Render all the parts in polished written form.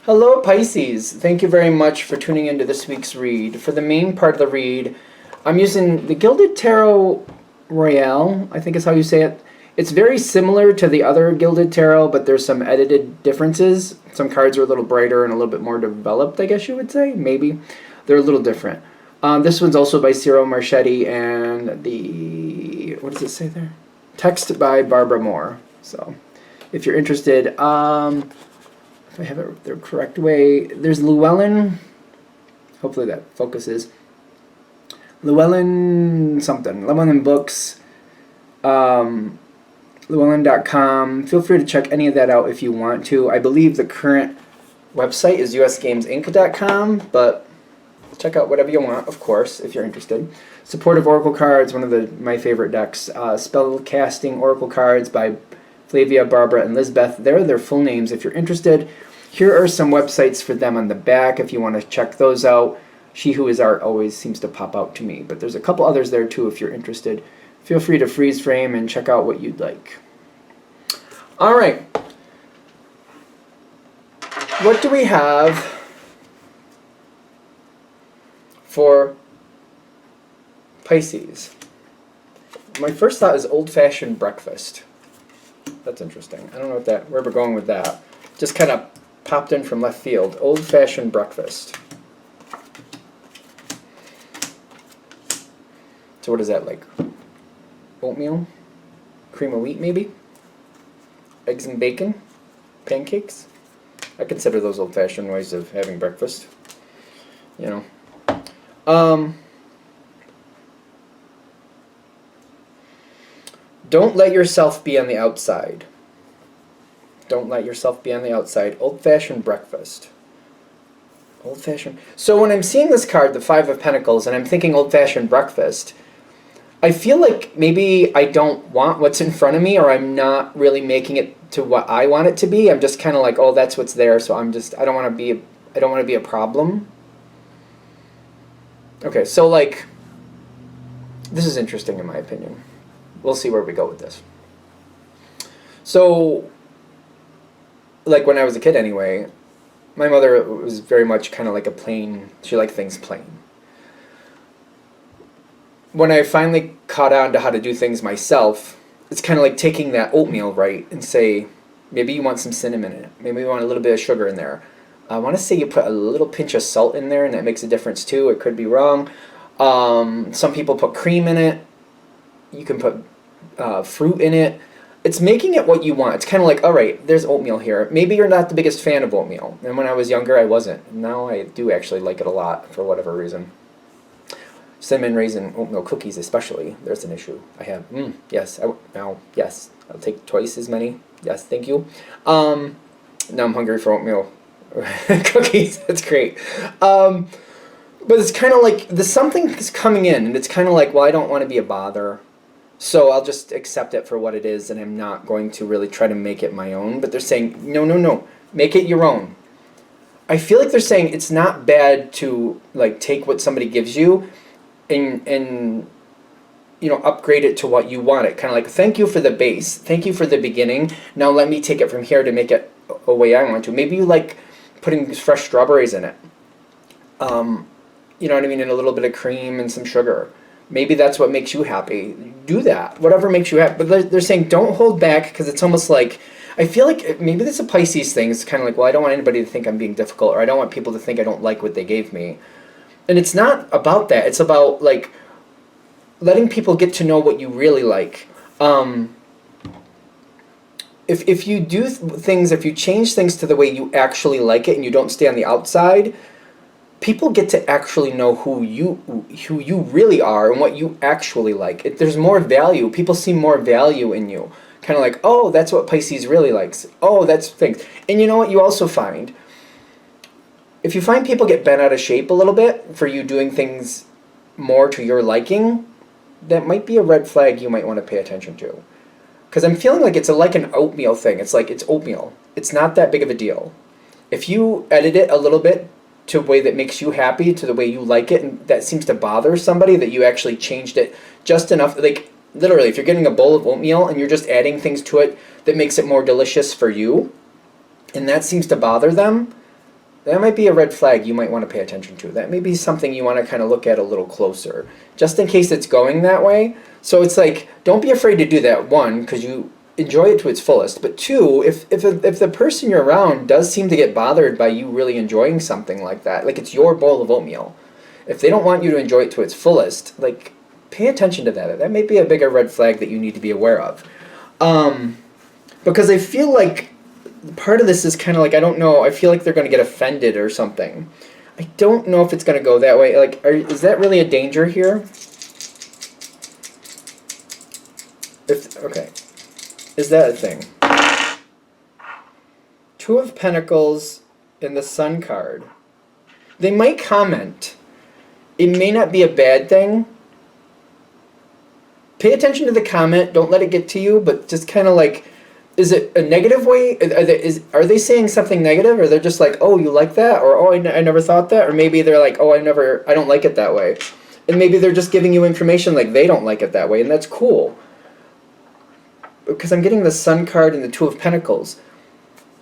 Hello, Pisces. Thank you very much for tuning into this week's read. For the main part of the read, I'm using the Gilded Tarot Royale, I think is how you say it. It's very similar to the other Gilded Tarot, but there's some edited differences. Some cards are a little brighter and a little bit more developed, I guess you would say. Maybe. They're a little different. This one's also by Ciro Marchetti, and what does it say there? Text by Barbara Moore. So, if you're interested, if I have it the correct way, there's Llewellyn. Hopefully that focuses. Llewellyn something. Llewellyn Books. Llewellyn.com. Feel free to check any of that out if you want to. I believe the current website is usgamesinc.com, but check out whatever you want, of course, if you're interested. Supportive Oracle cards, one of my favorite decks. Spellcasting Oracle cards by Flavia, Barbara, and Lisbeth. They're their full names if you're interested. Here are some websites for them on the back if you want to check those out. She Who Is Art always seems to pop out to me, but there's a couple others there too if you're interested. Feel free to freeze frame and check out what you'd like. All right. What do we have for Pisces? My first thought is old-fashioned breakfast. That's interesting. I don't know where we're going with that. Just kind of popped in from left field. Old-fashioned breakfast. So what is that, like oatmeal? Cream of wheat, maybe? Eggs and bacon? Pancakes? I consider those old-fashioned ways of having breakfast. You know. Don't let yourself be on the outside. Don't let yourself be on the outside. Old-fashioned breakfast. Old-fashioned. So when I'm seeing this card, the Five of Pentacles, and I'm thinking old-fashioned breakfast, I feel like maybe I don't want what's in front of me, or I'm not really making it to what I want it to be. I'm just kind of like, oh, that's what's there, so I don't want to be a problem. Okay, so like, this is interesting in my opinion. We'll see where we go with this. So, like when I was a kid anyway, my mother was very much kind of like she liked things plain. When I finally caught on to how to do things myself, it's kind of like taking that oatmeal, right, and say, maybe you want some cinnamon in it. Maybe you want a little bit of sugar in there. I want to say you put a little pinch of salt in there, and that makes a difference too. It could be wrong. Some people put cream in it. You can put fruit in it. It's making it what you want. It's kind of like, all right, there's oatmeal here. Maybe you're not the biggest fan of oatmeal. And when I was younger, I wasn't. Now I do actually like it a lot for whatever reason. Cinnamon raisin oatmeal cookies especially. There's an issue. I have, yes, yes. I'll take twice as many. Yes, thank you. Now I'm hungry for oatmeal cookies. That's great. But it's kind of like, something is coming in, and it's kind of like, well, I don't want to be a bother. So I'll just accept it for what it is, and I'm not going to really try to make it my own. But they're saying, no, make it your own. I feel like they're saying it's not bad to like take what somebody gives you and upgrade it to what you want it. Kind of like, thank you for the base, thank you for the beginning. Now let me take it from here to make it a way I want to. Maybe you like putting fresh strawberries in it. You know what I mean? And a little bit of cream and some sugar. Maybe that's what makes you happy. Do that. Whatever makes you happy. But they're saying don't hold back, because it's almost like, I feel like maybe this is a Pisces thing. It's kind of like, well, I don't want anybody to think I'm being difficult, or I don't want people to think I don't like what they gave me. And it's not about that. It's about like letting people get to know what you really like. If you do things, if you change things to the way you actually like it, and you don't stay on the outside, people get to actually know who you really are and what you actually like. There's more value. People see more value in you. Kind of like, oh, that's what Pisces really likes. Oh, that's things. And you know what you also find? If you find people get bent out of shape a little bit for you doing things more to your liking, that might be a red flag you might want to pay attention to. Because I'm feeling like it's like an oatmeal thing. It's like, it's oatmeal. It's not that big of a deal. If you edit it a little bit to a way that makes you happy, to the way you like it, and that seems to bother somebody, that you actually changed it just enough, like literally, if you're getting a bowl of oatmeal and you're just adding things to it that makes it more delicious for you, and that seems to bother them, that might be a red flag you might want to pay attention to. That may be something you want to kind of look at a little closer, just in case it's going that way. So it's like, don't be afraid to do that, one, because you enjoy it to its fullest. But two, if the person you're around does seem to get bothered by you really enjoying something like that, like it's your bowl of oatmeal, if they don't want you to enjoy it to its fullest, like, pay attention to that. That may be a bigger red flag that you need to be aware of. Because I feel like part of this is kind of like, I don't know, I feel like they're going to get offended or something. I don't know if it's going to go that way. Like, is that really a danger here? Okay. Is that a thing? Two of Pentacles and the Sun card. They might comment. It may not be a bad thing. Pay attention to the comment. Don't let it get to you, but just kind of like, is it a negative way? Are they saying something negative, or they're just like, oh, you like that, or oh, I never thought that, or maybe they're like, oh, I don't like it that way, and maybe they're just giving you information like they don't like it that way, and that's cool. Because I'm getting the Sun card and the Two of Pentacles.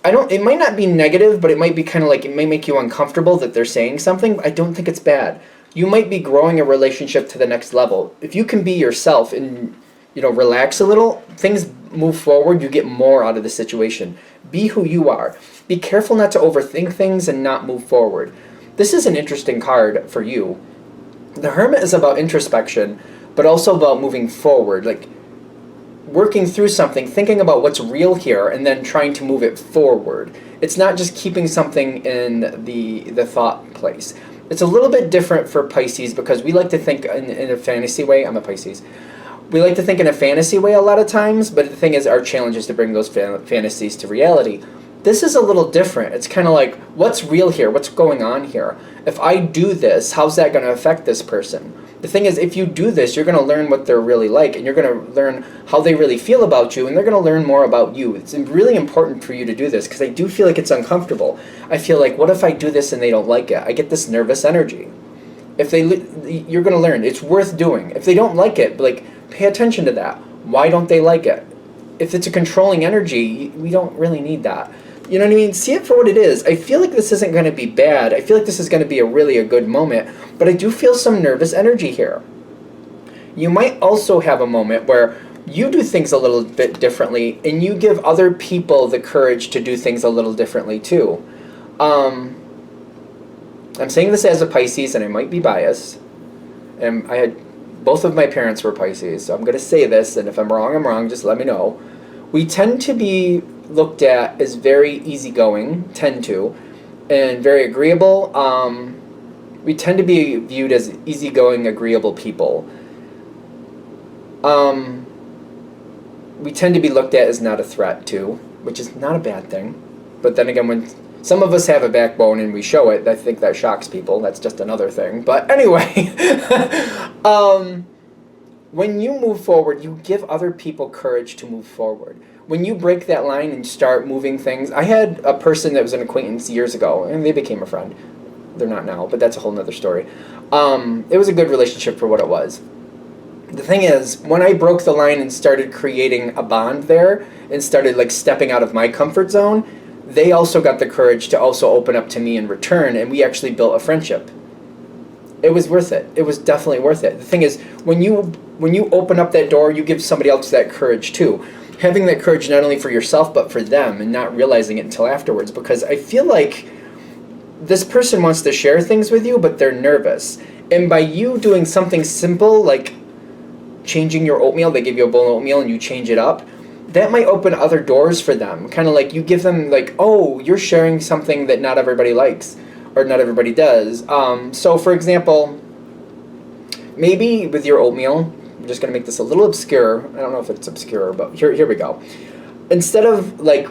It might not be negative, but it might be kind of like, it may make you uncomfortable that they're saying something, but I don't think it's bad. You might be growing a relationship to the next level. If you can be yourself and, relax a little, things move forward, you get more out of the situation. Be who you are. Be careful not to overthink things and not move forward. This is an interesting card for you. The Hermit is about introspection, but also about moving forward, like working through something, thinking about what's real here, and then trying to move it forward. It's not just keeping something in the thought place. It's a little bit different for Pisces because we like to think in a fantasy way. I'm a Pisces. We like to think in a fantasy way a lot of times, but the thing is, our challenge is to bring those fantasies to reality. This is a little different. It's kind of like, what's real here? What's going on here? If I do this, how's that going to affect this person? The thing is, if you do this, you're going to learn what they're really like, and you're going to learn how they really feel about you, and they're going to learn more about you. It's really important for you to do this, because I do feel like it's uncomfortable. I feel like, what if I do this and they don't like it? I get this nervous energy. You're going to learn. It's worth doing. If they don't like it, like, pay attention to that. Why don't they like it? If it's a controlling energy, we don't really need that. You know what I mean? See it for what it is. I feel like this isn't going to be bad. I feel like this is going to be a good moment. But I do feel some nervous energy here. You might also have a moment where you do things a little bit differently, and you give other people the courage to do things a little differently too. I'm saying this as a Pisces, and I might be biased. And both of my parents were Pisces, so I'm going to say this, and if I'm wrong, just let me know. We tend to be looked at as very easygoing, and very agreeable. We tend to be viewed as easygoing, agreeable people. We tend to be looked at as not a threat too, which is not a bad thing. But then again, when some of us have a backbone and we show it, I think that shocks people. That's just another thing. But anyway, when you move forward, you give other people courage to move forward. When you break that line and start moving things, I had a person that was an acquaintance years ago, and they became a friend. They're not now, but that's a whole nother story. It was a good relationship for what it was. The thing is, when I broke the line and started creating a bond there, and started like stepping out of my comfort zone, they also got the courage to also open up to me in return, and we actually built a friendship. It was worth it. It was definitely worth it. The thing is, when you open up that door, you give somebody else that courage too. Having that courage not only for yourself, but for them, and not realizing it until afterwards. Because I feel like this person wants to share things with you, but they're nervous. And by you doing something simple, like changing your oatmeal, they give you a bowl of oatmeal and you change it up, that might open other doors for them. Kind of like you give them like, oh, you're sharing something that not everybody likes, or not everybody does. So for example, maybe with your oatmeal, I'm just going to make this a little obscure. I don't know if it's obscure, but here we go. Instead of like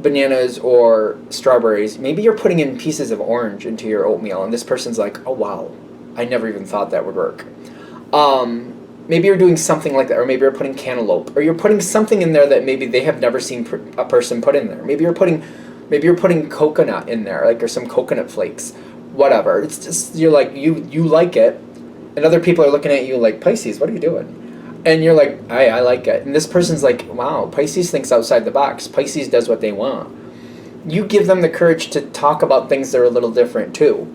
bananas or strawberries, maybe you're putting in pieces of orange into your oatmeal, and this person's like, oh wow, I never even thought that would work. Maybe you're doing something like that, or maybe you're putting cantaloupe, or you're putting something in there that maybe they have never seen a person put in there. Maybe you're putting coconut in there, like, or some coconut flakes, whatever. It's just, you're like, you like it, and other people are looking at you like, Pisces, what are you doing? And you're like, I like it. And this person's like, wow, Pisces thinks outside the box. Pisces does what they want. you give them the courage to talk about things that are a little different too.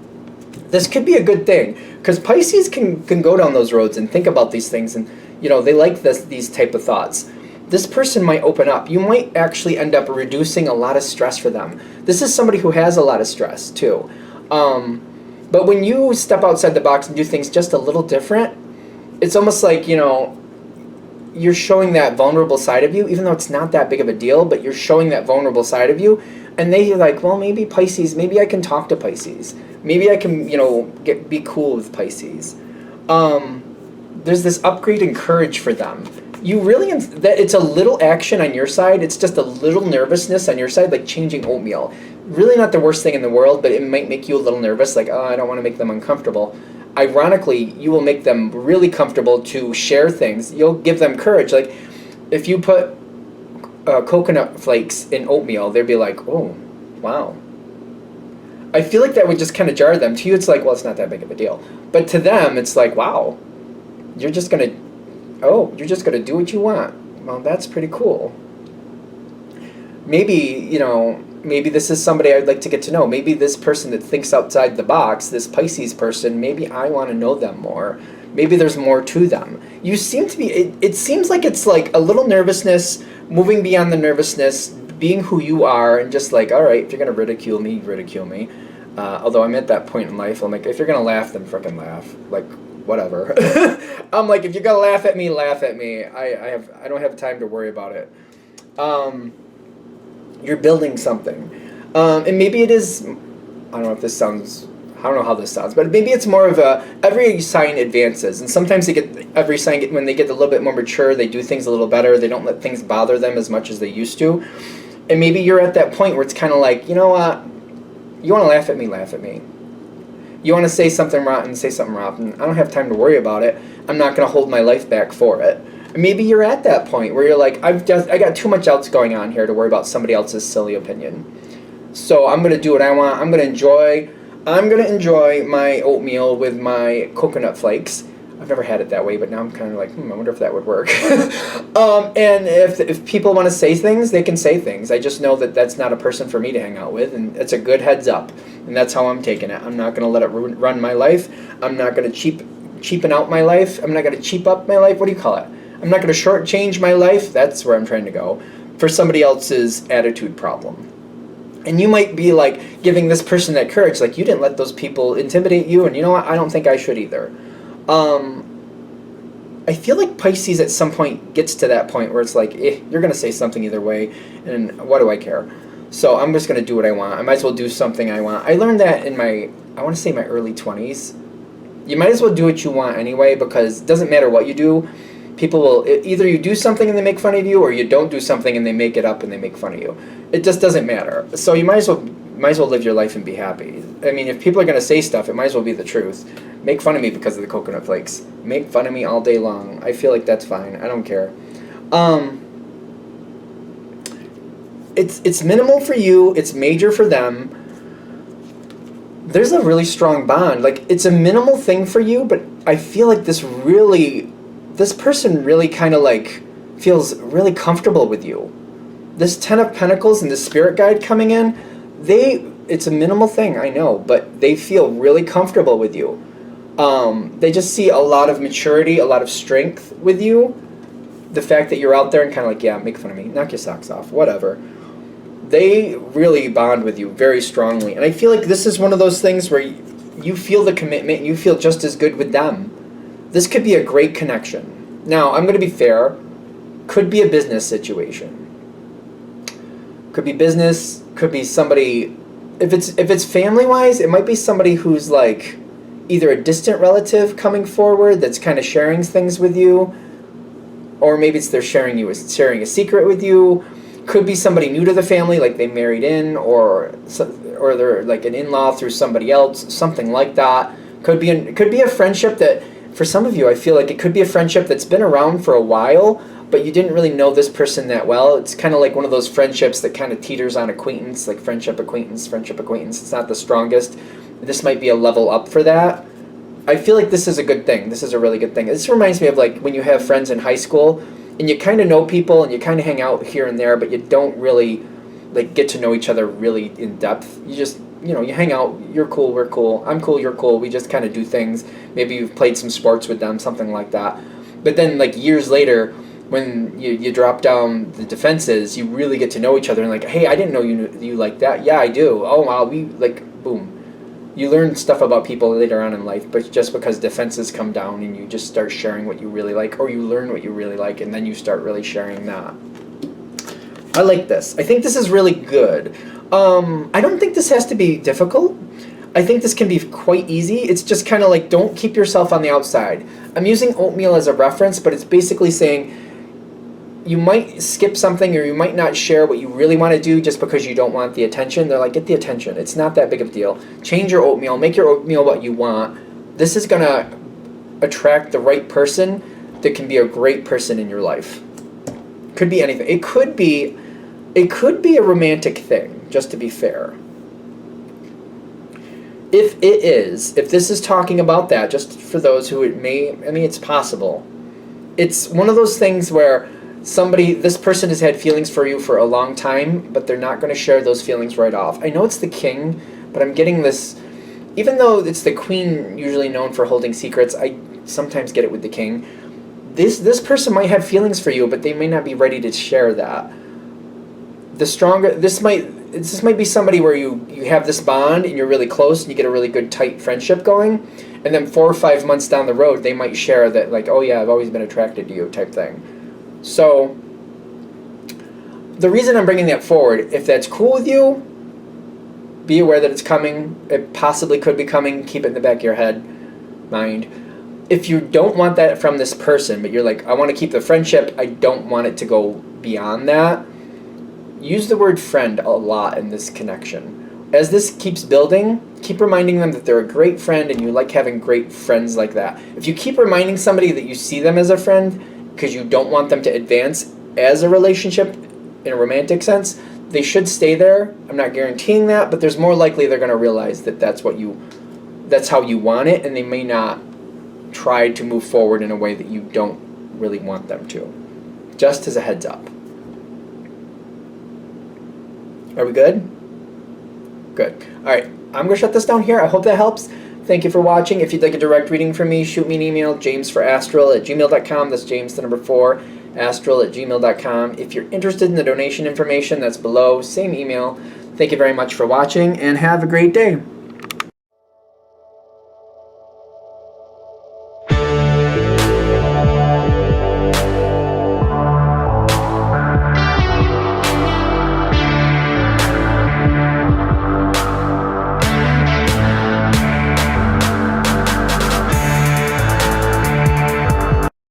This could be a good thing, because Pisces can go down those roads and think about these things, and they like these type of thoughts. This person might open up. You might actually end up reducing a lot of stress for them. This is somebody who has a lot of stress too. But when you step outside the box and do things just a little different, it's almost like, you're showing that vulnerable side of you, even though it's not that big of a deal, but you're showing that vulnerable side of you, and they're like, well, maybe Pisces, maybe I can talk to Pisces. Maybe I can, be cool with Pisces. There's this upgrade in courage for them. You really, it's a little action on your side. It's just a little nervousness on your side, like changing oatmeal. Really not the worst thing in the world, but it might make you a little nervous, like, oh, I don't want to make them uncomfortable. Ironically, you will make them really comfortable to share things. You'll give them courage. Like, if you put coconut flakes in oatmeal, they'd be like, oh, wow. I feel like that would just kind of jar them. To you, it's like, well, it's not that big of a deal. But to them, it's like, wow, you're just gonna do what you want. Well, that's pretty cool. Maybe, maybe this is somebody I'd like to get to know. Maybe this person that thinks outside the box, this Pisces person, maybe I want to know them more. Maybe there's more to them. You seem to be, it seems like it's like a little nervousness, moving beyond the nervousness, being who you are, and just like, all right, if you're going to ridicule me, ridicule me. Although I'm at that point in life, I'm like, if you're going to laugh, then frickin' laugh. Like, whatever. I'm like, if you're going to laugh at me, laugh at me. I don't have time to worry about it. You're building something. And maybe it is, I don't know how this sounds, but maybe it's more of every sign advances, and sometimes every sign, when they get a little bit more mature, they do things a little better, they don't let things bother them as much as they used to, and maybe you're at that point where it's kind of like, you know what, you want to laugh at me, laugh at me. You want to say something rotten, say something rotten. I don't have time to worry about it. I'm not going to hold my life back for it. Maybe you're at that point where you're like, I got too much else going on here to worry about somebody else's silly opinion. So I'm going to do what I want. I'm going to enjoy my oatmeal with my coconut flakes. I've never had it that way, but now I'm kind of like, I wonder if that would work. And if people want to say things, they can say things. I just know that that's not a person for me to hang out with, and it's a good heads up. And that's how I'm taking it. I'm not going to let it run my life. I'm not going to cheapen out my life. I'm not going to cheap up my life. What do you call it? I'm not going to shortchange my life. That's where I'm trying to go. For somebody else's attitude problem. And you might be like giving this person that courage, like, you didn't let those people intimidate you, and you know what? I don't think I should either. I feel like Pisces at some point gets to that point where it's like, you're going to say something either way, and what do I care? So I'm just going to do what I want. I might as well do something I want. I learned that in my early 20s. You might as well do what you want anyway, because it doesn't matter what you do. People will, either you do something and they make fun of you, or you don't do something and they make it up and they make fun of you. It just doesn't matter. So you might as well live your life and be happy. I mean, if people are going to say stuff, it might as well be the truth. Make fun of me because of the coconut flakes. Make fun of me all day long. I feel like that's fine. I don't care. It's minimal for you. It's major for them. There's a really strong bond. Like, it's a minimal thing for you, but I feel like this person really kind of like feels really comfortable with you. This Ten of Pentacles and the Spirit Guide coming in, it's a minimal thing, I know, but they feel really comfortable with you. They just see a lot of maturity, a lot of strength with you. The fact that you're out there and kind of like, yeah, make fun of me, knock your socks off, whatever. They really bond with you very strongly. And I feel like this is one of those things where you feel the commitment and you feel just as good with them. This could be a great connection. Now, I'm going to be fair. Could be a business situation. Could be business. Could be somebody. If it's family-wise, it might be somebody who's like either a distant relative coming forward that's kind of sharing things with you, or maybe it's they're sharing a secret with you. Could be somebody new to the family, like they married in, or they're like an in-law through somebody else, something like that. Could be a friendship that. For some of you, I feel like it could be a friendship that's been around for a while, but you didn't really know this person that well. It's kind of like one of those friendships that kind of teeters on acquaintance, like friendship, acquaintance. It's not the strongest. This might be a level up for that. I feel like this is a good thing. This is a really good thing. This reminds me of like when you have friends in high school, and you kind of know people, and you kind of hang out here and there, but you don't really like get to know each other really in depth. You just, you hang out, you're cool, we're cool, I'm cool, you're cool, we just kind of do things. Maybe you've played some sports with them, something like that. But then like years later, when you drop down the defenses, you really get to know each other and like, hey, I didn't know you like that. Yeah, I do. Oh wow, we like, boom. You learn stuff about people later on in life, but just because defenses come down and you just start sharing what you really like, or you learn what you really like, and then you start really sharing that. I like this. I think this is really good. I don't think this has to be difficult. I think this can be quite easy. It's just kind of like, don't keep yourself on the outside. I'm using oatmeal as a reference, but it's basically saying you might skip something or you might not share what you really want to do just because you don't want the attention. They're like, get the attention. It's not that big of a deal. Change your oatmeal. Make your oatmeal what you want. This is going to attract the right person that can be a great person in your life. Could be anything. It could be a romantic thing, just to be fair. If this is talking about that, just for those who it's possible. It's one of those things where this person has had feelings for you for a long time, but they're not going to share those feelings right off. I know it's the king, but I'm getting this, even though it's the queen usually known for holding secrets, I sometimes get it with the king. This person might have feelings for you, but they may not be ready to share that. This might be somebody where you have this bond and you're really close and you get a really good tight friendship going, and then 4 or 5 months down the road they might share that, like, oh yeah, I've always been attracted to you type thing. So the reason I'm bringing that forward, if that's cool with you, be aware that it's coming. It possibly could be coming. Keep it in the back of your mind. If you don't want that from this person, but you're like, I want to keep the friendship, I don't want it to go beyond that, use the word friend a lot in this connection. As this keeps building, keep reminding them that they're a great friend and you like having great friends like that. If you keep reminding somebody that you see them as a friend because you don't want them to advance as a relationship in a romantic sense, they should stay there. I'm not guaranteeing that, but there's more likely they're going to realize that that's how you want it, and they may not try to move forward in a way that you don't really want them to. Just as a heads up. Are we good? Good. All right. I'm going to shut this down here. I hope that helps. Thank you for watching. If you'd like a direct reading from me, shoot me an email, jamesforastral@gmail.com. That's James, the number 4, astral@gmail.com. If you're interested in the donation information, that's below. Same email. Thank you very much for watching, and have a great day.